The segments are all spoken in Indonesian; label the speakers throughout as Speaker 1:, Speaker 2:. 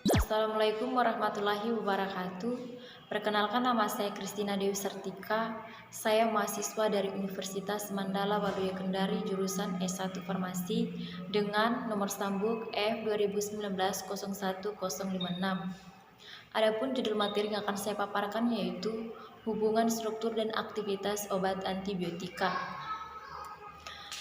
Speaker 1: Assalamualaikum warahmatullahi wabarakatuh. Perkenalkan, nama saya Kristina Dewi Sartika. Saya mahasiswa dari Universitas Mandala Waluyo Kendari jurusan S1 Farmasi dengan nomor sambung F 2019-01056. Adapun judul materi yang akan saya paparkan yaitu hubungan struktur dan aktivitas obat antibiotika.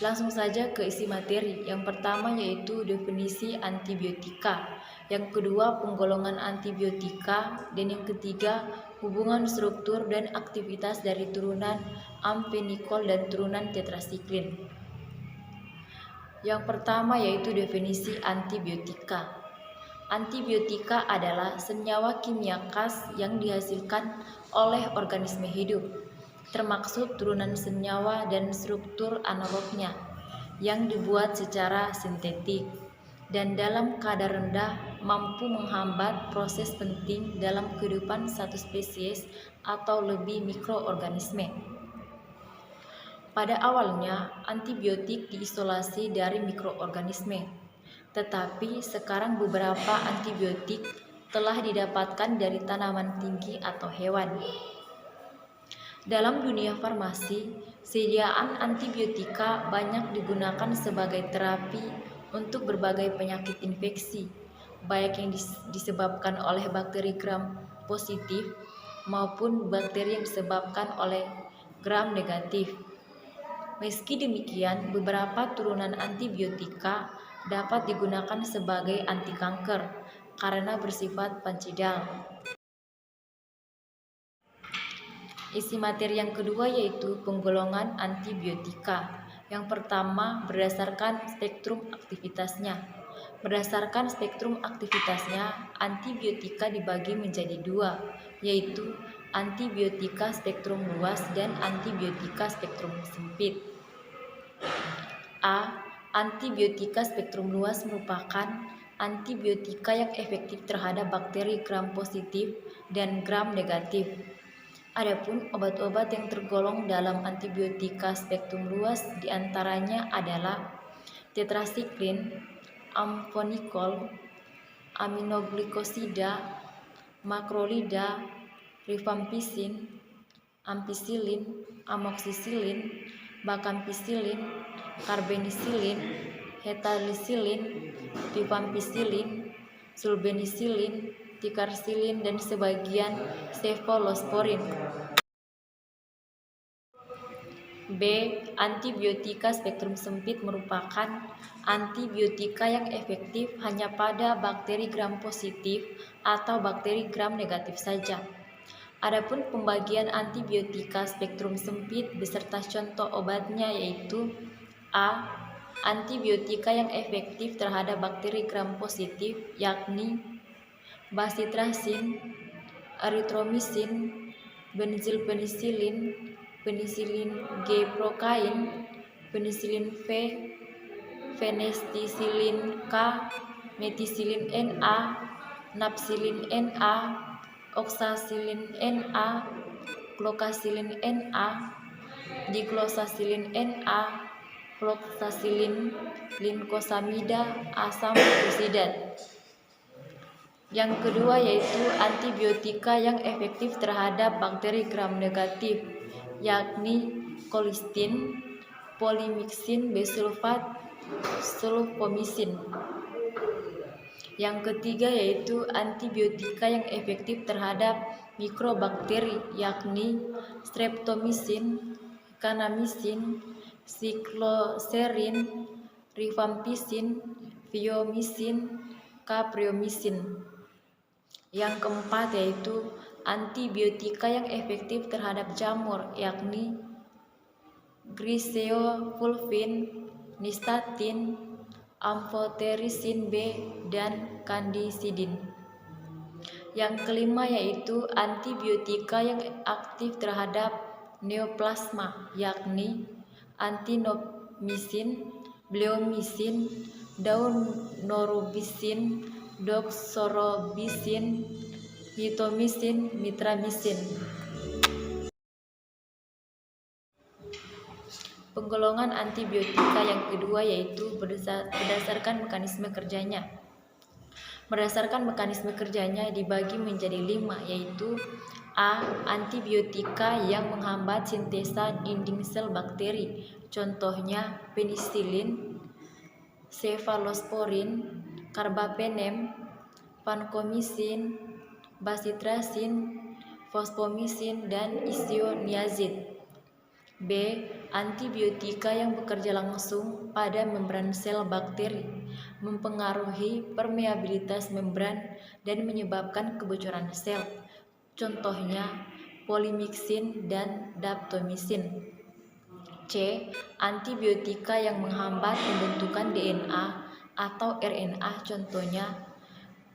Speaker 1: Langsung saja ke isi materi. Yang pertama yaitu definisi antibiotika, yang kedua penggolongan antibiotika, dan yang ketiga hubungan struktur dan aktivitas dari turunan amfenikol dan turunan tetrasiklin. Yang pertama yaitu definisi antibiotika. Antibiotika adalah senyawa kimia khas yang dihasilkan oleh organisme hidup, termaksud turunan senyawa dan struktur analognya yang dibuat secara sintetik dan dalam kadar rendah mampu menghambat proses penting dalam kehidupan satu spesies atau lebih mikroorganisme. Pada awalnya, antibiotik diisolasi dari mikroorganisme, tetapi sekarang beberapa antibiotik telah didapatkan dari tanaman tinggi atau hewan. Dalam dunia farmasi, sediaan antibiotika banyak digunakan sebagai terapi untuk berbagai penyakit infeksi, baik yang disebabkan oleh bakteri gram positif maupun bakteri yang disebabkan oleh gram negatif. Meski demikian, beberapa turunan antibiotika dapat digunakan sebagai anti kanker karena bersifat pancidal. Isi materi yang kedua yaitu penggolongan antibiotika. Yang pertama, berdasarkan spektrum aktivitasnya. Berdasarkan spektrum aktivitasnya, antibiotika dibagi menjadi dua, yaitu antibiotika spektrum luas dan antibiotika spektrum sempit. A. Antibiotika spektrum luas merupakan antibiotika yang efektif terhadap bakteri gram positif dan gram negatif. Adapun obat-obat yang tergolong dalam antibiotika spektrum luas diantaranya adalah tetrasiklin, amfonikol, aminoglikosida, makrolida, rifampicin, ampicillin, amoxicillin, bakampisilin, karbenisilin, hetalicillin, rifampicillin, sulbenisilin, tikarsilin, dan sebagian cefalosporin. B. Antibiotika spektrum sempit merupakan antibiotika yang efektif hanya pada bakteri gram positif atau bakteri gram negatif saja. Adapun pembagian antibiotika spektrum sempit beserta contoh obatnya yaitu A. Antibiotika yang efektif terhadap bakteri gram positif yakni bacitracin, erythromycin, benzilpenisilin, penisilin G prokain, penisilin V, fenesticillin K, metisilin Na, napsilin Na, oxacillin Na, clocasilin Na, diglosasilin Na, fluoxacillin, linkosamida, asam fusidat. Yang kedua yaitu antibiotika yang efektif terhadap bakteri gram negatif yakni colistin, polymyxin bisulfat, sulfomycin. Yang ketiga yaitu antibiotika yang efektif terhadap mikrobakteri yakni streptomycin, kanamycin, sikloserin, rifampicin, fiomycin, capreomycin. Yang keempat yaitu antibiotika yang efektif terhadap jamur yakni griseofulvin, nystatin, amphotericin B, dan candicidin. Yang kelima yaitu antibiotika yang aktif terhadap neoplasma yakni antinomycin, bleomycin, daunorubicin, doxorobisin, mitomycin, mitramycin. Penggolongan antibiotika yang kedua yaitu berdasarkan mekanisme kerjanya. Berdasarkan mekanisme kerjanya dibagi menjadi 5, yaitu A. Antibiotika yang menghambat sintesa dinding sel bakteri, contohnya penisilin, cefalosporin, carbapenem, vancomycin, bacitracin, fosfomycin, dan isoniazid. B. Antibiotika yang bekerja langsung pada membran sel bakteri, mempengaruhi permeabilitas membran dan menyebabkan kebocoran sel. Contohnya polymyxin dan daptomycin. C. Antibiotika yang menghambat pembentukan DNA atau RNA, contohnya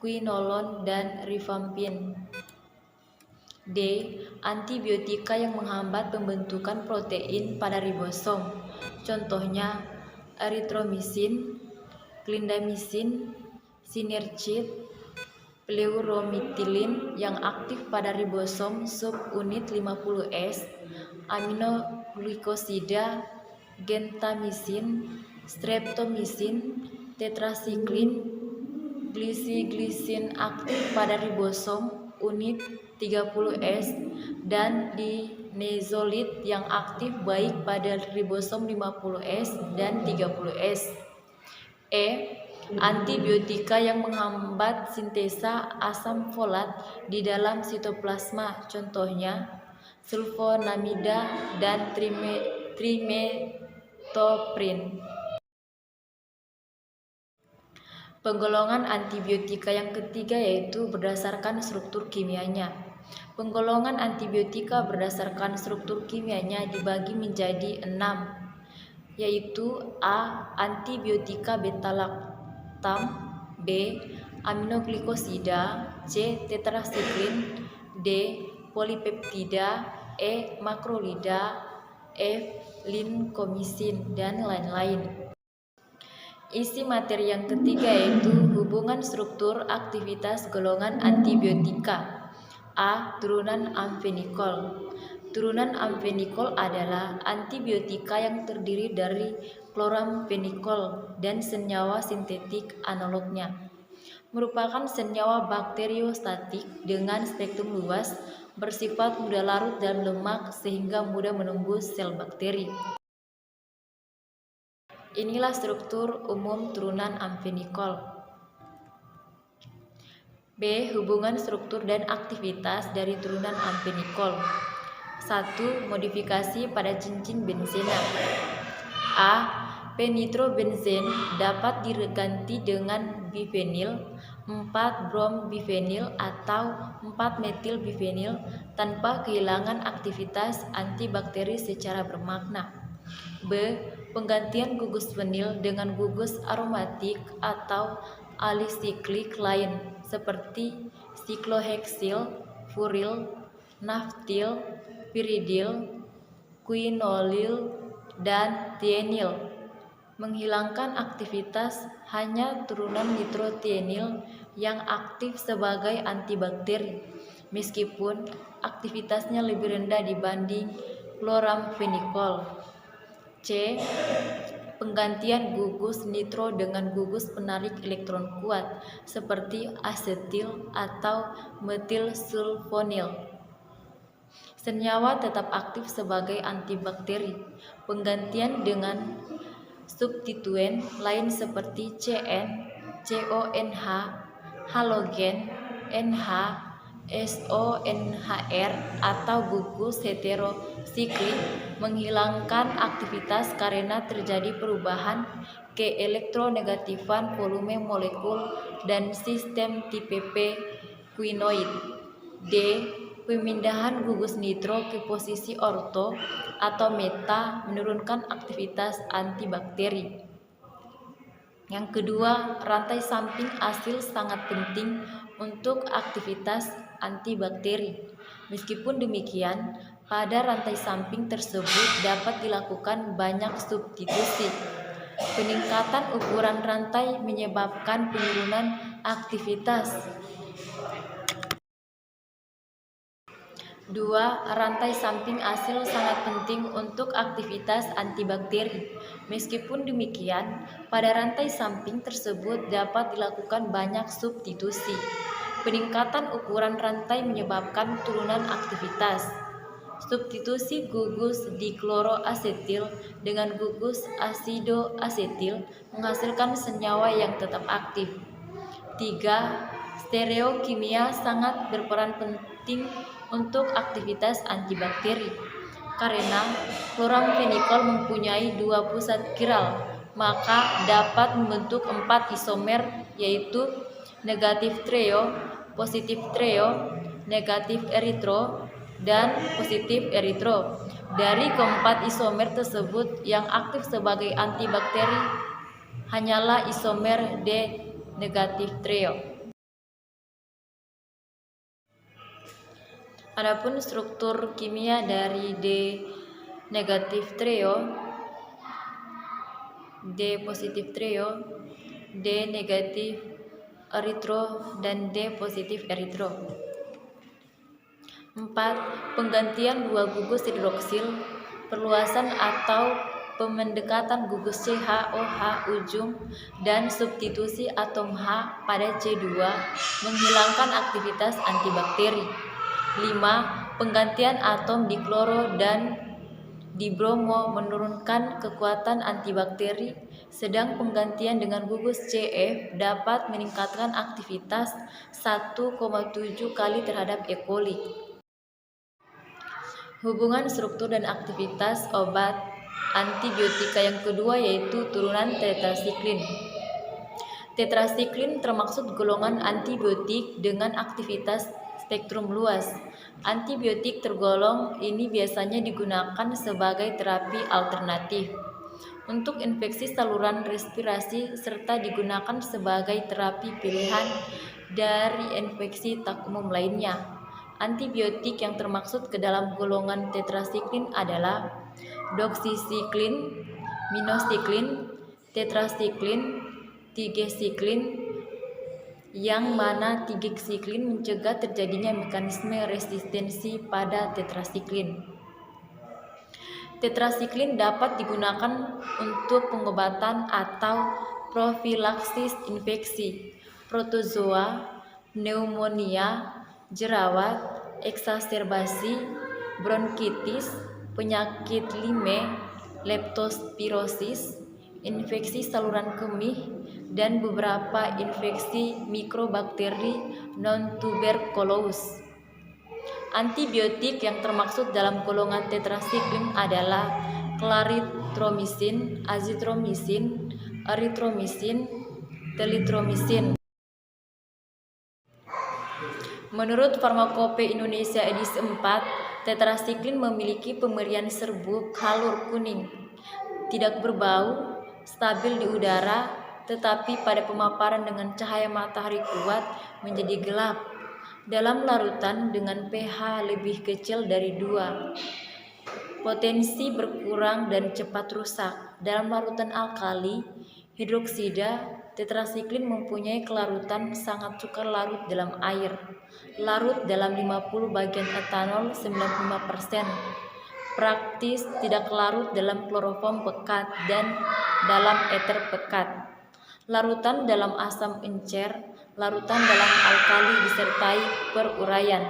Speaker 1: quinolone dan rifampin. D. Antibiotika yang menghambat pembentukan protein pada ribosom, contohnya erythromycin, clindamycin, sinercid, pleurometilin yang aktif pada ribosom subunit 50S, aminoglikosida, gentamicin, streptomycin, tetrasiklin, glisin aktif pada ribosom unit 30S, dan dinezolid yang aktif baik pada ribosom 50S dan 30S. E. Antibiotika yang menghambat sintesa asam folat di dalam sitoplasma, contohnya sulfonamida dan trimetoprim. Penggolongan antibiotika yang ketiga yaitu berdasarkan struktur kimianya. Penggolongan antibiotika berdasarkan struktur kimianya dibagi menjadi 6, yaitu A. Antibiotika beta-laktam, B. Aminoglikosida, C. Tetrasiklin, D. Polipeptida, E. Makrolida, F. Lincomycin, dan lain-lain. Isi materi yang ketiga yaitu hubungan struktur aktivitas golongan antibiotika. A. Turunan amfenikol. Turunan amfenikol adalah antibiotika yang terdiri dari kloramfenikol dan senyawa sintetik analognya. Merupakan senyawa bakteriostatik dengan spektrum luas, bersifat mudah larut dalam lemak sehingga mudah menembus sel bakteri. Inilah struktur umum turunan amfenikol. B. Hubungan struktur dan aktivitas dari turunan amfenikol. 1. Modifikasi pada cincin benzena. A. Penitrobenzen dapat diganti dengan bifenil 4-brom-bifenil atau 4-metil-bifenil tanpa kehilangan aktivitas antibakteri secara bermakna. B. Penggantian gugus fenil dengan gugus aromatik atau alisiklik lain seperti sikloheksil, furil, naftil, piridil, quinolil, dan tienil. Menghilangkan aktivitas hanya turunan nitrotienil yang aktif sebagai antibakteri, meskipun aktivitasnya lebih rendah dibanding kloramfenikol. C. Penggantian gugus nitro dengan gugus penarik elektron kuat seperti asetil atau metilsulfonil. Senyawa tetap aktif sebagai antibakteri. Penggantian dengan substituen lain seperti CN, CONH, halogen, NH, SONHR, atau gugus heterosiklik menghilangkan aktivitas karena terjadi perubahan keelektronegatifan volume molekul dan sistem tipe P quinoid. D. Pemindahan gugus nitro ke posisi orto atau meta menurunkan aktivitas antibakteri. Yang kedua, rantai samping asil sangat penting untuk aktivitas antibakteri. Meskipun demikian, pada rantai samping tersebut dapat dilakukan banyak substitusi. Peningkatan ukuran rantai menyebabkan penurunan Aktivitas. 2. Rantai samping asil sangat penting untuk aktivitas antibakteri. Meskipun demikian, pada rantai samping tersebut dapat dilakukan banyak substitusi. Peningkatan ukuran rantai menyebabkan turunan aktivitas. Substitusi gugus dikloroasetil dengan gugus asidoasetil menghasilkan senyawa yang tetap aktif. 3. Stereokimia sangat berperan penting untuk aktivitas antibakteri. Karena chloramphenicol mempunyai 2 pusat chiral, maka dapat membentuk 4 isomer, yaitu negatif trio, positif trio, negatif eritro, dan positif eritro. Dari keempat isomer tersebut, yang aktif sebagai antibakteri hanyalah isomer D negatif trio. Adapun struktur kimia dari D negatif trio, D positif trio, D negatif eritro, dan D positif eritro. 4. Penggantian 2 gugus hidroksil, perluasan atau pemendekatan gugus CH-OH ujung, dan substitusi atom H pada C2 menghilangkan aktivitas antibakteri. 5. Penggantian atom dikloro dan dibromo menurunkan kekuatan antibakteri, sedang penggantian dengan gugus CF dapat meningkatkan aktivitas 1,7 kali terhadap E. coli. Hubungan struktur dan aktivitas obat antibiotika yang kedua yaitu turunan tetrasiklin. Tetrasiklin termasuk golongan antibiotik dengan aktivitas spektrum luas. Antibiotik tergolong ini biasanya digunakan sebagai terapi alternatif untuk infeksi saluran respirasi serta digunakan sebagai terapi pilihan dari infeksi tak umum lainnya. Antibiotik yang termaksud ke dalam golongan tetrasiklin adalah doksisiklin, minosiklin, tetrasiklin, tigesiklin, yang mana tigesiklin mencegah terjadinya mekanisme resistensi pada tetrasiklin. Tetrasiklin dapat digunakan untuk pengobatan atau profilaksis infeksi, protozoa, pneumonia, jerawat, eksaserbasi, bronkitis, penyakit Lyme, leptospirosis, infeksi saluran kemih, dan beberapa infeksi mikrobakteri non-tuberkulous. Antibiotik yang termaksud dalam golongan tetrasiklin adalah clarithromycin, azithromycin, erythromycin, telithromycin. Menurut Farmakope Indonesia edisi 4, tetrasiklin memiliki pemberian serbuk halur kuning, tidak berbau, stabil di udara, tetapi pada pemaparan dengan cahaya matahari kuat menjadi gelap. Dalam larutan dengan pH lebih kecil dari 2, potensi berkurang dan cepat rusak. Dalam larutan alkali, hidroksida, tetrasiklin mempunyai kelarutan sangat sukar larut dalam air, larut dalam 50 bagian etanol 95%, praktis tidak larut dalam kloroform pekat dan dalam eter pekat, larutan dalam asam encer, larutan dalam alkali disertai peruraian.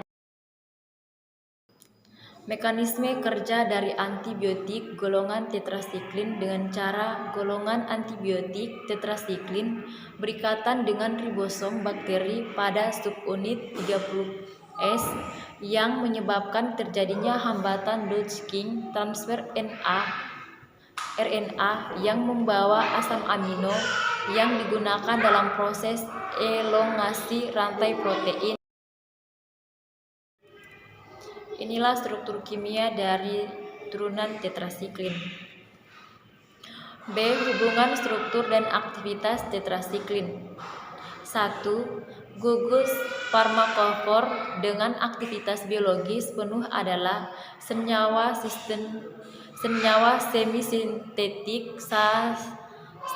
Speaker 1: Mekanisme kerja dari antibiotik golongan tetrasiklin dengan cara golongan antibiotik tetrasiklin berikatan dengan ribosom bakteri pada subunit 30S yang menyebabkan terjadinya hambatan Dodgkin transfer RNA yang membawa asam amino yang digunakan dalam proses elongasi rantai protein. Inilah struktur kimia dari turunan tetrasiklin. B. Hubungan struktur dan aktivitas tetrasiklin. 1. Gugus farmakofor dengan aktivitas biologis penuh adalah senyawa semisintetik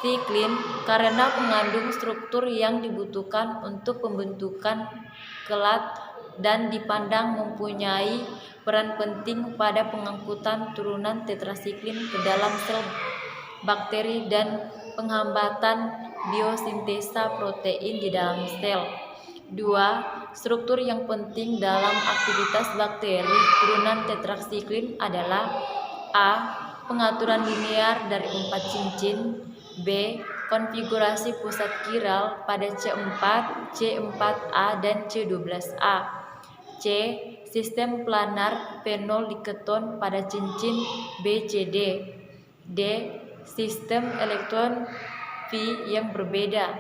Speaker 1: siklin karena mengandung struktur yang dibutuhkan untuk pembentukan kelat dan dipandang mempunyai peran penting pada pengangkutan turunan tetrasiklin ke dalam sel bakteri dan penghambatan biosintesa protein di dalam sel. 2. Struktur yang penting dalam aktivitas bakteri turunan tetrasiklin adalah A. Pengaturan linear dari 4 cincin. B. Konfigurasi pusat kiral pada C4, C4A, dan C12A. C. Sistem planar fenol diketon pada cincin BCD. D. Sistem elektron V yang berbeda.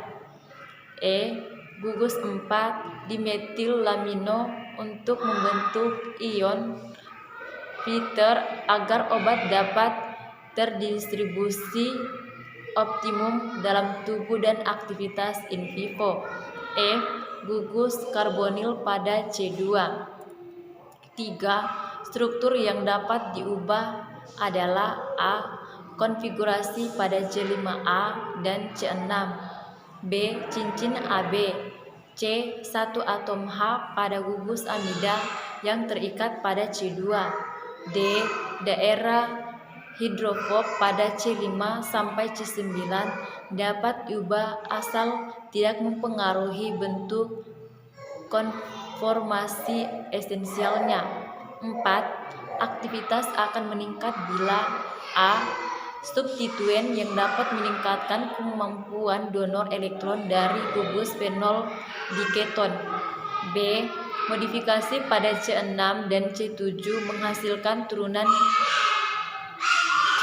Speaker 1: E. Gugus 4 dimetil-lamino untuk membentuk ion Peter agar obat dapat terdistribusi optimum dalam tubuh dan aktivitas in vivo. F. Gugus karbonil pada C2. 3. Struktur yang dapat diubah adalah A. Konfigurasi pada C5A dan C6. B. Cincin AB. C. Satu atom H pada gugus amida yang terikat pada C2. D. Daerah hidrofob pada C5 sampai C9 dapat diubah asal tidak mempengaruhi bentuk konformasi esensialnya. 4. Aktivitas akan meningkat bila A. Substituen yang dapat meningkatkan kemampuan donor elektron dari gugus fenol diketon. B. Modifikasi pada C6 dan C7 menghasilkan turunan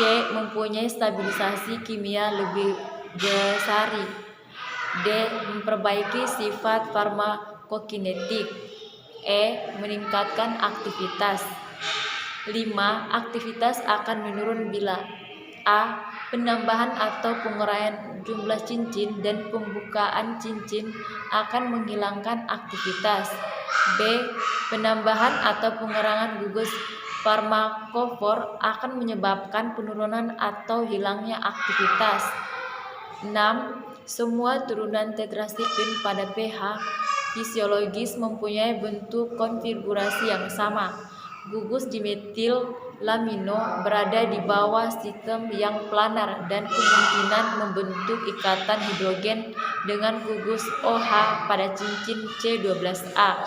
Speaker 1: C mempunyai stabilisasi kimia lebih besar. D. Memperbaiki sifat farmakokinetik. E. Meningkatkan aktivitas. 5. Aktivitas akan menurun bila A. Penambahan atau penguraian jumlah cincin dan pembukaan cincin akan menghilangkan aktivitas. B. Penambahan atau pengurangan gugus farmakofor akan menyebabkan penurunan atau hilangnya aktivitas. 6. Semua turunan tetrasiklin pada pH fisiologis mempunyai bentuk konfigurasi yang sama. Gugus dimetil lamino berada di bawah sistem yang planar dan kemungkinan membentuk ikatan hidrogen dengan gugus OH pada cincin C12A.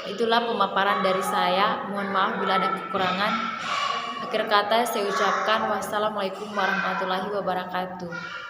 Speaker 1: Itulah pemaparan dari saya. Mohon maaf bila ada kekurangan. Akhir kata saya ucapkan wassalamualaikum warahmatullahi wabarakatuh.